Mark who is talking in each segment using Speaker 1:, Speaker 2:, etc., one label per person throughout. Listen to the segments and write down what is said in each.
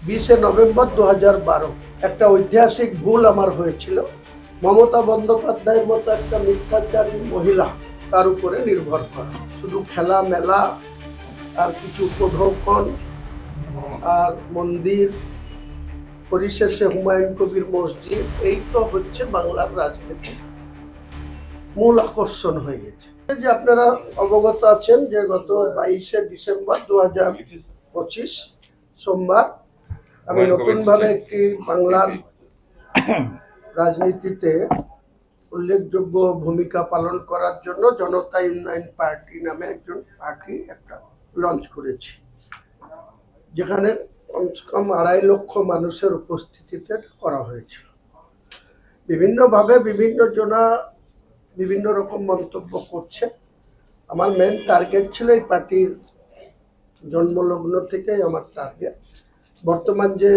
Speaker 1: 20 November 2012 একটা ঐতিহাসিক ভুল আমার হয়েছিল। মমতা বন্দ্যোপাধ্যায়ের মতো একটা মিথ্যাচারী মহিলা তার উপরে নির্ভর করা, শুধু খেলা মেলা আর কিছু উপঢৌকন আর মন্দির, পরিশেষে হুমায়ুন কবির মসজিদ, এই তো হচ্ছে বাংলার রাজনীতির মূল আকর্ষণ হয়ে গেছে। যে আপনারা অবগত আছেন যে গত 22শে ডিসেম্বর 2025 সোমবার আমি নতুনভাবে একটি বাংলার রাজনীতিতে উল্লেখযোগ্য ভূমিকা পালন করার জন্য জনতা উন্নয়ন পার্টি নামে একজন পার্টি একটা লঞ্চ করেছি, যেখানে কমসে কম 2.5 লক্ষ মানুষের উপস্থিতিতে করা হয়েছিল। বিভিন্নভাবে বিভিন্ন জনা বিভিন্ন রকম মন্তব্য করছে। আমার মেন টার্গেট ছিল এই পার্টির জন্মলগ্ন থেকেই আমার টার্গেট। বর্তমান যে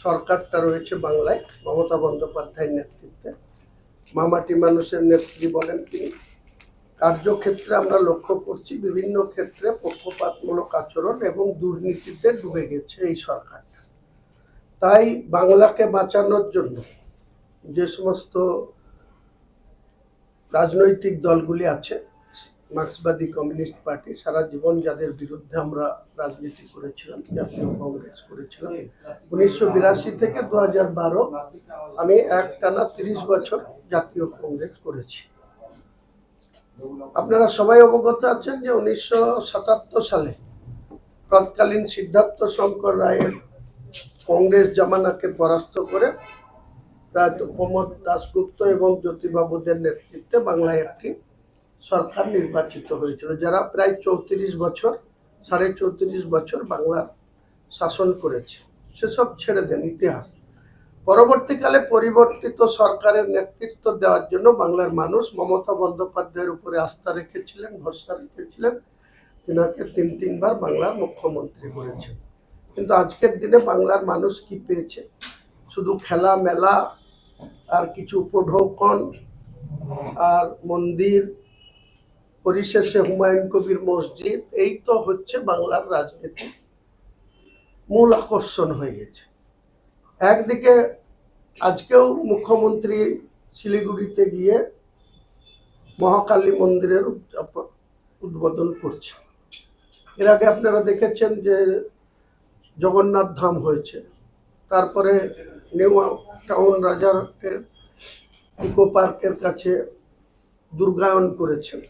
Speaker 1: সরকারটা রয়েছে বাংলায় মমতা বন্দ্যোপাধ্যায়ের নেতৃত্বে, মামাটি মানুষের নেত্রী বলেন তিনি, কার্যক্ষেত্রে আমরা লক্ষ্য করছি বিভিন্ন ক্ষেত্রে পক্ষপাতমূলক আচরণ এবং দুর্নীতিতে ডুবে গেছে এই সরকার। তাই বাংলাকে বাঁচানোর জন্য যে সমস্ত রাজনৈতিক দলগুলি আছে, মার্ক্সবাদী কমিউনিস্ট পার্টি, সারা জীবন যাদের বিরুদ্ধে আমরা রাজনীতি করেছিলাম, জাতীয় কংগ্রেস করেছিলাম 1982 থেকে 2012, আমি একটানা 30 বছর জাতীয় কংগ্রেস করেছি। আপনারা সবাই অবগত আছেন যে 1977 সালে তৎকালীন সিদ্ধার্থ শঙ্কর রায়ের কংগ্রেস জামানাকে পরাস্ত করে প্রমোদ দাশগুপ্ত এবং জ্যোতিবাবুদের নেতৃত্বে বাংলায় একটি সরকার নির্বাচিত হয়েছিল, যারা প্রায় 34 বছর 34.5 বছর বাংলার শাসন করেছে। সেসব ছেড়ে দেন ইতিহাস। পরবর্তীকালে পরিবর্তিত সরকারের নেতৃত্ব দেওয়ার জন্য বাংলার মানুষ মমতা বন্দ্যোপাধ্যায়ের উপরে আস্থা রেখেছিলেন, ভরসা রেখেছিলেন। তিনাকে 3বার বাংলার মুখ্যমন্ত্রী করেছেন। কিন্তু আজকের দিনে বাংলার মানুষ কি পেয়েছে? শুধু খেলা মেলা আর কিছু উপঢৌকন আর মন্দির, পরিশেষে হুমায়ুন কবির মসজিদ, এই তো হচ্ছে বাংলার রাজনীতির মূল আকর্ষণ হয়ে গেছে। একদিকে আজকেও মুখ্যমন্ত্রী শিলিগুড়িতে গিয়ে মহাকালী মন্দিরের উদ্বোধন করছে। এর আগে আপনারা দেখেছেন যে জগন্নাথ ধাম হয়েছে, তারপরে নিউ টাউন রাজারহাটের ইকো পার্কের কাছে দুর্গায়ন করেছেন।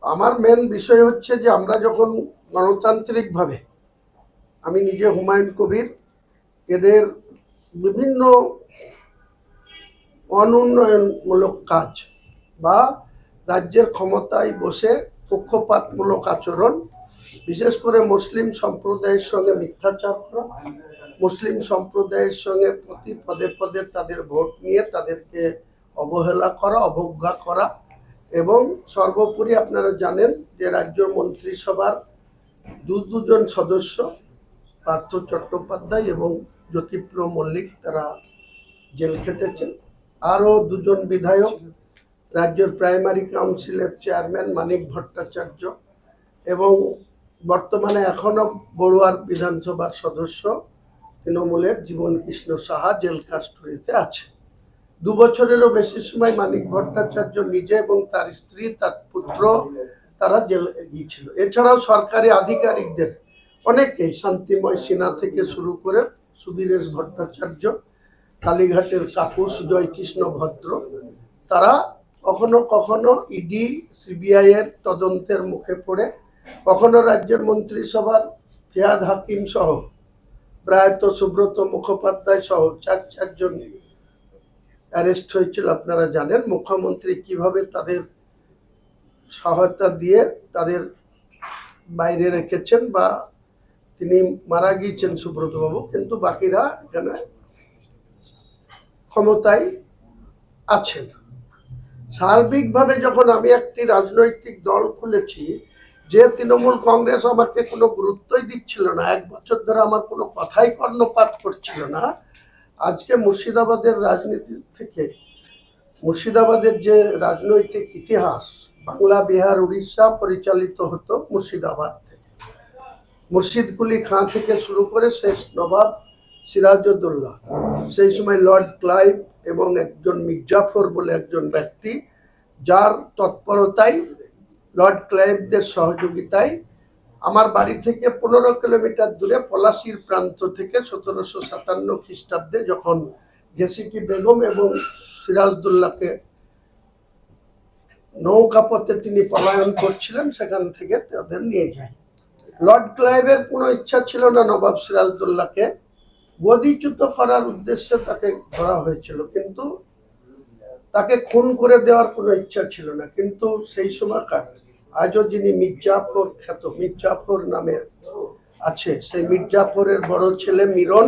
Speaker 1: আমার মেন বিষয় হচ্ছে যে আমরা যখন গণতান্ত্রিকভাবে, আমি নিজে হুমায়ুন কবির, এদের বিভিন্ন অনুন্নয়নমূলক কাজ বা রাজ্যের ক্ষমতায় বসে পক্ষপাতমূলক আচরণ, বিশেষ করে মুসলিম সম্প্রদায়ের সঙ্গে মিথ্যাচার করা, মুসলিম সম্প্রদায়ের সঙ্গে প্রতি পদে পদে তাদের ভোট নিয়ে তাদেরকে অবহেলা করা, অবজ্ঞা করা, এবং সর্বোপরি আপনারা জানেন যে রাজ্য মন্ত্রিসভার দুজন সদস্য পার্থ চট্টোপাধ্যায় এবং জ্যোতিপ্র মল্লিক তারা জেল খেটেছেন। আরও 2জন বিধায়ক, রাজ্যের প্রাইমারি কাউন্সিলের চেয়ারম্যান মানিক ভট্টাচার্য এবং বর্তমানে এখনো বড়ুয়ার বিধানসভার সদস্য তৃণমূলের জীবন কৃষ্ণ সাহা জেল কাস্টডিতে আছে। 2 বছরেরও বেশি সময় মানিক ভট্টাচার্য নিজে এবং তার স্ত্রী, তার পুত্র, তারা জেলে গিয়েছিল। এছাড়াও সরকারি আধিকারিকদের অনেকেই, শান্তিময় সিনহা থেকে শুরু করে সুধীরেশ ভট্টাচার্য, কালীঘাটের কাকুস জয়কৃষ্ণ ভদ্র, তারা কখনো কখনো ইডি সিবিআই এর তদন্তের মুখে পড়ে, কখনো রাজ্যের মন্ত্রিসভার ফিয়াদ হাকিম সহ, প্রায়ত সুব্রত মুখোপাধ্যায় সহ 4জন অ্যারেস্ট হয়েছিল। আপনারা জানেন মুখ্যমন্ত্রী কিভাবে তাদের সহায়তা দিয়ে তাদের বাইরে রেখেছেন, বা তিনি মারা গিয়েছেন সুব্রতবাবু, কিন্তু বাকিরা এখানে ক্ষমতায় আছেন। সার্বিকভাবে যখন আমি একটি রাজনৈতিক দল খুলেছি, যে তৃণমূল কংগ্রেস আমাকে কোনো গুরুত্বই দিচ্ছিল না, 1 বছর ধরে আমার কোনো কথাই কর্ণপাত করছিল না, আজকে মুর্শিদাবাদের রাজনীতি থেকে, মুর্শিদাবাদের যে রাজনৈতিক ইতিহাস, বাংলা বিহার উড়িষ্যা পরিচালিত হতো মুর্শিদাবাদ থেকে, মুর্শিদ কুলি খাঁ থেকে শুরু করে শেষ নবাব সিরাজউদ্দৌলা, সেই সময় লর্ড ক্লাইভ এবং একজন মির্জাফর বলে একজন ব্যক্তি, যার তৎপরতায়, লর্ড ক্লাইভদের সহযোগিতায় আমার বাড়ি থেকে 15 কিলোমিটার দূরে পলাশির প্রান্ত থেকে 1757 খ্রিস্টাব্দে যখন জেসিকি বেগম এবং সিরাজউদ্দৌলাকে নৌকাপথে তিনি পলায়ন করছিলেন, সেখান থেকে তাদের নিয়ে যায়। লর্ড ক্লাইভের কোনো ইচ্ছা ছিল না নবাব সিরাজউদ্দৌলাকে গদিচ্যুত করার উদ্দেশ্যে তাকে ধরা হয়েছিল, কিন্তু তাকে খুন করে দেওয়ার কোনো ইচ্ছা ছিল না। কিন্তু সেই সময়কার আজও যিনি মির্জাফর খ্যাত, মির্জাফর নামে আছে, সেই মির্জাফরের বড় ছেলে মিরন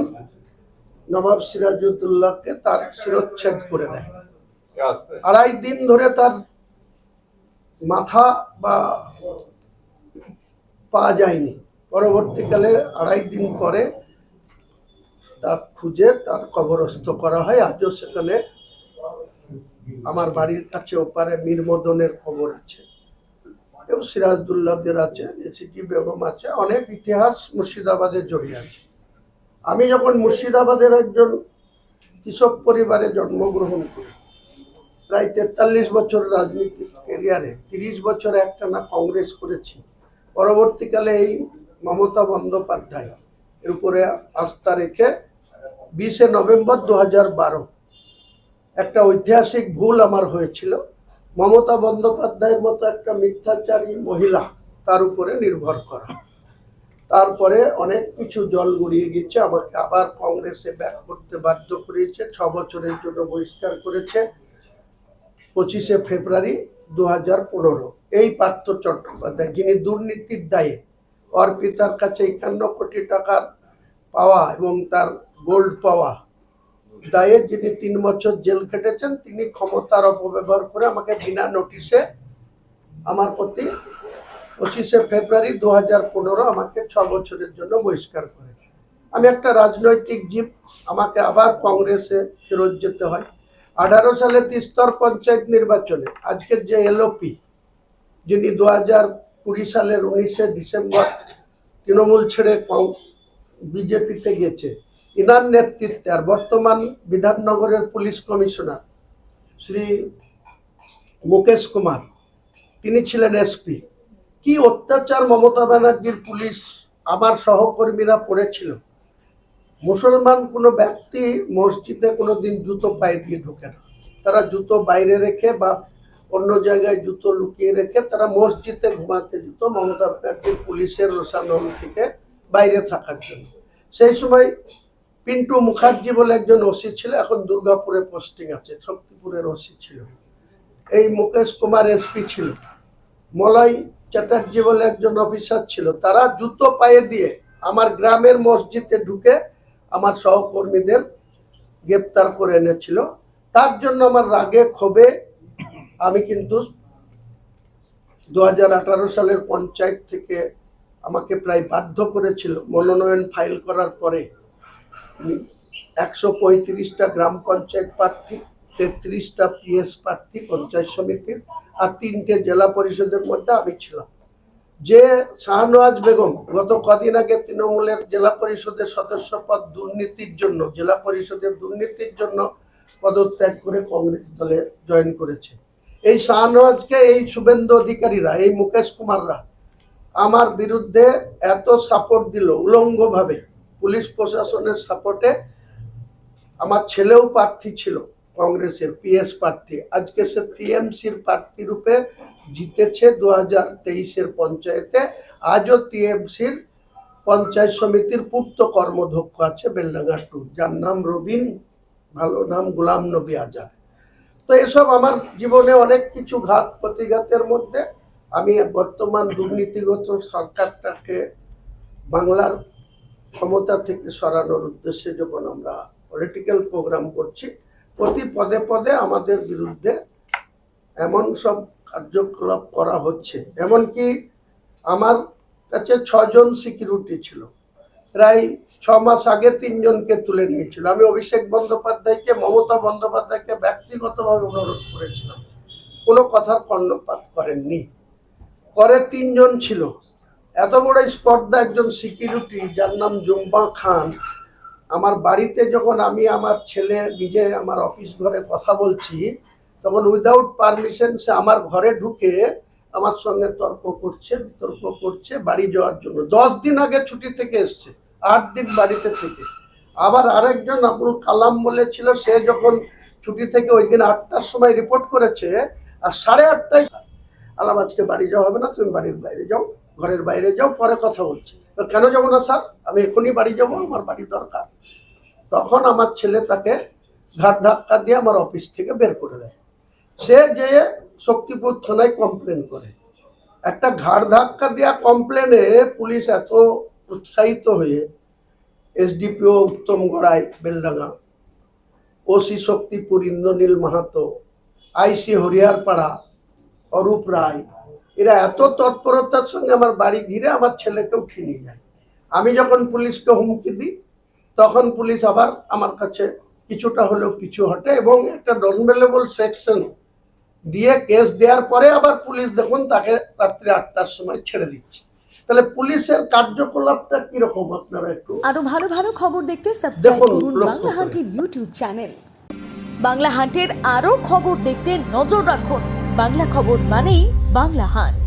Speaker 1: নবাব সিরাজউদ্দৌলাকে তার শিরচ্ছেদ করে দেয়। 2.5 দিন ধরে তার মাথা বা পাওয়া যায়নি। পরবর্তীকালে 2.5 দিন পরে তার খুঁজে তার কবরস্থ করা হয়। আজও সেখানে আমার বাড়ির কাছে ওপারে মীরমদনের কবর আছে এবং সিরাজউদ্দৌলাদের আছে, জেসিকি বেগম আছে। অনেক ইতিহাস মুর্শিদাবাদে জড়িয়ে আছে। আমি যখন মুর্শিদাবাদের একজন কৃষক পরিবারে জন্মগ্রহণ করি, প্রায় 43 বছর রাজনীতিক ক্যারিয়ারে 30 বছর একটানা কংগ্রেস করেছি। পরবর্তীকালে এই মমতা বন্দ্যোপাধ্যায় এর উপরে আস্থা রেখে 20শে নভেম্বর 2012 একটা ঐতিহাসিক ভুল আমার হয়েছিল। মমতা বন্দ্যোপাধ্যায়ের মতো একটা মিথ্যাচারী মহিলা তার উপরে নির্ভর করা। তারপরে অনেক কিছু জল গড়িয়ে গেছে, আমাকে আবার কংগ্রেসে ব্যাক করতে বাধ্য করেছে, 6 বছরের জন্য বহিষ্কার করেছে। 25শে ফেব্রুয়ারি 2015 এই পার্থ চট্টোপাধ্যায়, যিনি দুর্নীতির দায়ে অর্পিতার কাছে 51 কোটি টাকার পাওয়া এবং তার গোল্ড পাওয়া দায়ে যিনি 3 বছর জেল খেটেছেন, তিনি ক্ষমতার অপব্যবহার করে আমাকে বিনা নোটিশে আমার প্রতি 25শে ফেব্রুয়ারি 2015 আমাকে 6 বছরের জন্য বহিষ্কার করে। আমি একটা রাজনৈতিক জীব, আমাকে আবার কংগ্রেসে ফেরত যেতে হয়। 18 সালে ত্রিস্তর পঞ্চায়েত নির্বাচনে আজকের যে এলওপি, যিনি 2020 সালের 19শে ডিসেম্বর তৃণমূল ছেড়ে বিজেপিতে গেছে, ইনার নেতৃত্বে আর বর্তমান বিধাননগরের পুলিশ কমিশনার শ্রী মুকেশ কুমার, তিনি ছিলেন এসপি। কি অত্যাচার মমতা ব্যানার্জির পুলিশ আমার সহকর্মীরা পড়েছিল। মুসলমান কোনো ব্যক্তি মসজিদে কোনোদিন জুতো পায়ে দিয়ে ঢোকে না, তারা জুতো বাইরে রেখে বা অন্য জায়গায় জুতো লুকিয়ে রেখে তারা মসজিদে ঘুমাতে যেত মমতা ব্যানার্জির পুলিশের রোষানল থেকে বাইরে থাকার জন্য। সেই সময় পিন্টু মুখার্জি বলে একজন ওসি ছিল, এখন দুর্গাপুরে পোস্টিং আছে, শক্তিপুরের ওসি ছিল। এই মুকেশ কুমার এসপি ছিল। মলয় চ্যাটার্জি বলে একজন অফিসার ছিল। তারা জুতো পায়ে দিয়ে আমার গ্রামের মসজিদে ঢুকে আমার সহকর্মীদের গ্রেপ্তার করে এনেছিল। তার জন্য আমার রাগে ক্ষোভে আমি কিন্তু 2018 সালের পঞ্চায়েত থেকে আমাকে প্রায় বাধ্য করেছিল, মনোনয়ন ফাইল করার পরে 135টা গ্রাম পঞ্চায়েত প্রার্থী, 33টা পিএস প্রার্থী পঞ্চায়েত সমিতির, আর 3টে জেলা পরিষদের মধ্যে আমি ছিলাম। যে শাহনওয়াজ বেগম গত কদিন আগে তৃণমূলের জেলা পরিষদের সদস্য পদ দুর্নীতির জন্য, জেলা পরিষদের দুর্নীতির জন্য পদত্যাগ করে কংগ্রেস দলে জয়েন করেছে, এই শাহনওয়াজকে এই শুভেন্দু অধিকারীরা, এই মুকেশ কুমাররা আমার বিরুদ্ধে এত সাপোর্ট দিল উলঙ্গভাবে, পুলিশ প্রশাসনের সাপোর্টে। আমার ছেলেও প্রার্থী ছিল কংগ্রেসের পিএস প্রার্থী, আজকে সে টিএমসির প্রার্থী রূপে জিতেছে 2023-এর পঞ্চায়েতে। আজও টিএমসির পঞ্চায়েত সমিতির পূর্ত কর্মধ্যক্ষ আছে বেলডাঙ্গা 2, যার নাম রবিন, ভালো নাম গোলাম নবী আজাদ। তো এসব আমার জীবনে অনেক কিছু ঘাত প্রতিঘাতের মধ্যে আমি বর্তমান দুর্নীতিগত সরকারটাকে বাংলার ক্ষমতা থেকে সরানোর উদ্দেশ্যে যখন আমরা পলিটিক্যাল প্রোগ্রাম করছি, প্রতি পদে পদে আমাদের বিরুদ্ধে এমন সব কার্যকলাপ করা হচ্ছে। এমনকি আমার কাছে 6 জন সিকিউরিটি ছিল, প্রায় 6 মাস আগে 3 জনকে তুলে নিয়েছিল। আমি অভিষেক বন্দ্যোপাধ্যায়কে, মমতা বন্দ্যোপাধ্যায়কে ব্যক্তিগতভাবে অনুরোধ করেছিলাম, কোনো কথার কর্ণপাত করেননি। পরে 3 জন ছিল, এত বড় স্পর্ধা একজন সিকিউরিটি যার নাম জুম্বা খান আমার বাড়িতে যখন আমি আমার ছেলে নিজে আমার অফিস ঘরে কথা বলছি তখন উইদাউট পারমিশন সে আমার ঘরে ঢুকে আমার সঙ্গে তর্ক করছে বিতর্ক করছে বাড়ি যাওয়ার জন্য। 10 দিন আগে ছুটি থেকে এসছে, 8 দিন বাড়িতে থেকে। আবার আরেকজন আবুল কালাম বলেছিল সে যখন ছুটি থেকে ওই দিন 8টার সময় রিপোর্ট করেছে আর 8:30টায় আলাম আজকে বাড়ি যাওয়া হবে না, তুমি বাড়ির বাইরে যাও, ঘরের বাইরে যাও, পরে কথা বলছি। তো কেন যাবো না স্যার, আমি এখনই বাড়ি যাবো, আমার বাড়ি দরকার। তখন আমার ছেলে তাকে ঘাট ধাক্কা দিয়ে আমার অফিস থেকে বের করে দেয়। সে যে শক্তিপুর থানায় কমপ্লেন করে। একটা ঘাড় ধাক্কা দেওয়া কমপ্লেনে পুলিশ এত উৎসাহিত হয়ে এসডিপিও উত্তম গড়াই বেলডাঙ্গা, ওসি শক্তিপুর ইন্দ্রনীল মাহাতো, আইসি হরিয়ারপাড়া অরূপ রায়, এরা এত তৎপরতার সঙ্গে আমার বাড়ি ঘিরে আমার ছেলেকে উঠিয়ে নিয়ে যায়। আমি যখন পুলিশকে হুমকি দিই তখন পুলিশ আবার আমার কাছে কিছুটা হলেও পিছু হটে এবং একটা নন অ্যাভেলেবল সেকশন দিয়ে কেস দেওয়ার পরে আবার পুলিশ দেখুন তাকে রাত্রি 8টার সময় ছেড়ে দিচ্ছে। তাহলে পুলিশের কার্যকলাপটা কিরকম আপনারা একটু
Speaker 2: আরো ভালো ভালো খবর দেখতে সাবস্ক্রাইব করুন বাংলা হান্টের ইউটিউব চ্যানেল। বাংলা হান্টের আরো খবর দেখতে নজর রাখুন। বাংলা খবর মানেই বাংলা হান্ট।